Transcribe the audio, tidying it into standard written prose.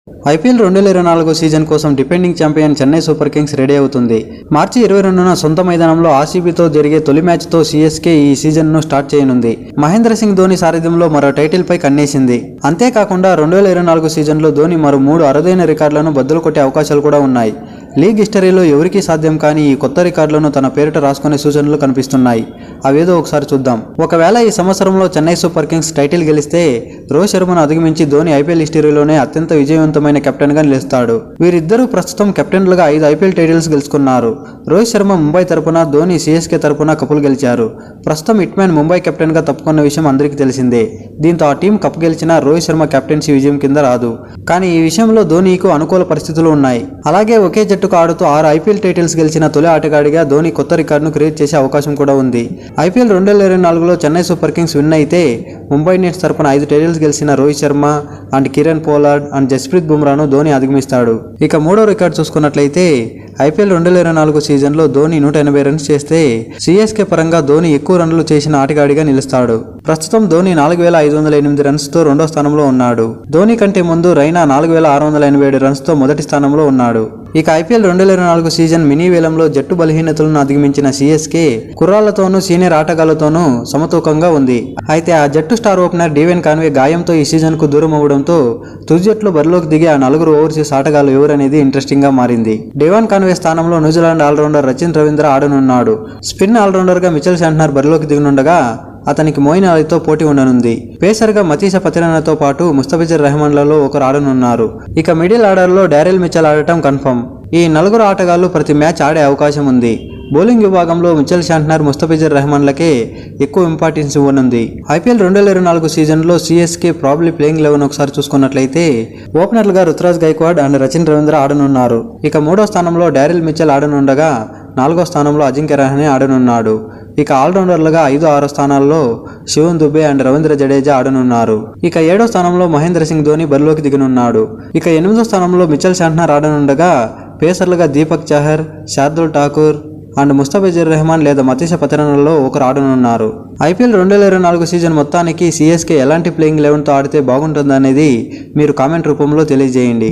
IPL 2024 season కోసం defending champion Chennai Super Kings ready అవుతుంది. మార్చి 22న సొంత మైదానంలో ఆర్సీబీతో జరిగే తొలి మ్యాచ్తో సీఎస్కే ఈ సీజన్ను స్టార్ట్ చేయనుంది. మహేంద్ర సింగ్ ధోని సారథ్యంలో మరో టైటిల్పై కన్నేసింది. అంతేకాకుండా 2024 సీజన్లో ధోని మరో 3 అరుదైన రికార్డులను బద్దలు కొట్టే అవకాశాలు కూడా ఉన్నాయి. లీగ్ హిస్టరీలో ఎవరికీ సాధ్యం కాని ఈ కొత్త రికార్డులను తన పేరిట రాసుకునే సూచనలు కనిపిస్తున్నాయి. అవేదో ఒకసారి చూద్దాం. ఒకవేళ ఈ సంవత్సరంలో చెన్నై సూపర్ కింగ్స్ టైటిల్ గెలిస్తే రోహిత్ శర్మను అధిగమించి ధోని ఐపీఎల్ హిస్టరీలోనే అత్యంత విజయవంతమైన కెప్టెన్ గా నిలుస్తాడు. వీరిద్దరూ ప్రస్తుతం కెప్టెన్లుగా 5 ఐపీఎల్ టైటిల్స్ గెలుచుకున్నారు. రోహిత్ శర్మ ముంబై తరపున, ధోని సీఎస్కే తరపున కప్పులు గెలిచారు. ప్రస్తుతం హిట్మ్యాన్ ముంబై కెప్టెన్ గా తప్పుకున్న విషయం అందరికీ తెలిసిందే. దీంతో ఆ టీం కప్ గెలిచినా రోహిత్ శర్మ కెప్టెన్సీ విజయం కింద రాదు. కానీ ఈ విషయంలో ధోనీకు అనుకూల పరిస్థితులు ఉన్నాయి. అలాగే ఒకే జట్టుకు ఆడుతూ 6 ఐపీఎల్ టైటిల్స్ గెలిచిన తొలి ఆటగాడిగా ధోని కొత్త రికార్డును క్రియేట్ చేసే అవకాశం కూడా ఉంది. ఐపీఎల్ 2024లో చెన్నై సూపర్ కింగ్స్ విన్ అయితే ముంబై ఇండియన్స్ తరపున 5 టైటిల్స్ గెలిచిన Rohit Sharma and Kieron Pollard and Jasprit బుమ్రాను ధోని అధిగమిస్తాడు. ఇక మూడో రికార్డు చూసుకున్నట్లయితే ఐపీఎల్ 2024 సీజన్లో ధోని 180 రన్స్ చేస్తే సీఎస్కే పరంగా ధోని ఎక్కువ రన్లు చేసిన ఆటగాడిగా నిలుస్తాడు. ప్రస్తుతం ధోని 4508 రన్స్తో రెండో స్థానంలో ఉన్నాడు. ధోని కంటే ముందు రైనా 4687 రన్స్తో మొదటి స్థానంలో ఉన్నాడు. ఇక ఐపీఎల్ 2024 సీజన్ మినీ వేలంలో జట్టు బలహీనతలను అధిగమించిన సీఎస్కే కుర్రాళ్లతోనూ సీనియర్ ఆటగాళ్లతోనూ సమతూకంగా ఉంది. అయితే ఆ జట్టు స్టార్ ఓపెనర్ డేవెన్ కాన్వే గాయంతో ఈ సీజన్ కు దూరం అవ్వడంతో తుది జట్టులో బరిలోకి దిగే ఆ 4 ఓవర్సీస్ ఆటగాళ్లు ఎవరనేది ఇంట్రెస్టింగ్ గా మారింది. డేవెన్ కాన్వే స్థానంలో New Zealand allrounder Rachin Ravindra ఆడనున్నాడు. Spin allrounder గా మిచెల్ శాంట్నర్ బరిలోకి దిగనుండగా అతనికి మోయిన్ అలీతో పోటీ ఉండనుంది. పేసర్గా మతీస పతిరనతో పాటు ముస్తఫిజుర్ రెహమాన్లలో ఒకరు ఆడనున్నారు. ఇక మిడిల్ ఆర్డర్లో డారెల్ మిచెల్ ఆడటం కన్ఫర్మ్. ఈ 4 ఆటగాళ్లు ప్రతి మ్యాచ్ ఆడే అవకాశం ఉంది. బౌలింగ్ విభాగంలో మిచెల్ శాంట్నర్, ముస్తఫిజుర్ రెహమాన్లకే ఎక్కువ ఇంపార్టెన్స్ ఇవ్వనుంది. ఐపీఎల్ 2024 సీజన్లో సీఎస్కే ప్రాబ్లీ ప్లేయింగ్ 11 ఒకసారి చూసుకున్నట్లయితే ఓపెనర్లుగా రుతురాజ్ గైక్వాడ్ అండ్ రచిన్ రవీంద్ర ఆడనున్నారు. ఇక మూడో స్థానంలో డారెల్ మిచెల్ ఆడనుండగా 4వ స్థానంలో అజింక్య రహానే ఆడనున్నాడు. ఇక ఆల్రౌండర్లుగా 5, 6 స్థానాల్లో శివన్ దుబే అండ్ రవీంద్ర జడేజా ఆడనున్నారు. ఇక 7వ స్థానంలో మహేంద్ర సింగ్ ధోని బరిలోకి దిగనున్నాడు. ఇక 8వ స్థానంలో మిచెల్ శాంట్నర్ ఆడనుండగా పేసర్లుగా దీపక్ చహర్, శార్దుల్ ఠాకూర్ అండ్ ముస్తఫిజుర్ రెహమాన్ లేదా మతీస పతిరనలో ఒకరు ఆడనున్నారు. ఐపీఎల్ 2024 సీజన్ మొత్తానికి సీఎస్కే ఎలాంటి ప్లేయింగ్ 11తో ఆడితే బాగుంటుందనేది మీరు కామెంట్ రూపంలో తెలియజేయండి.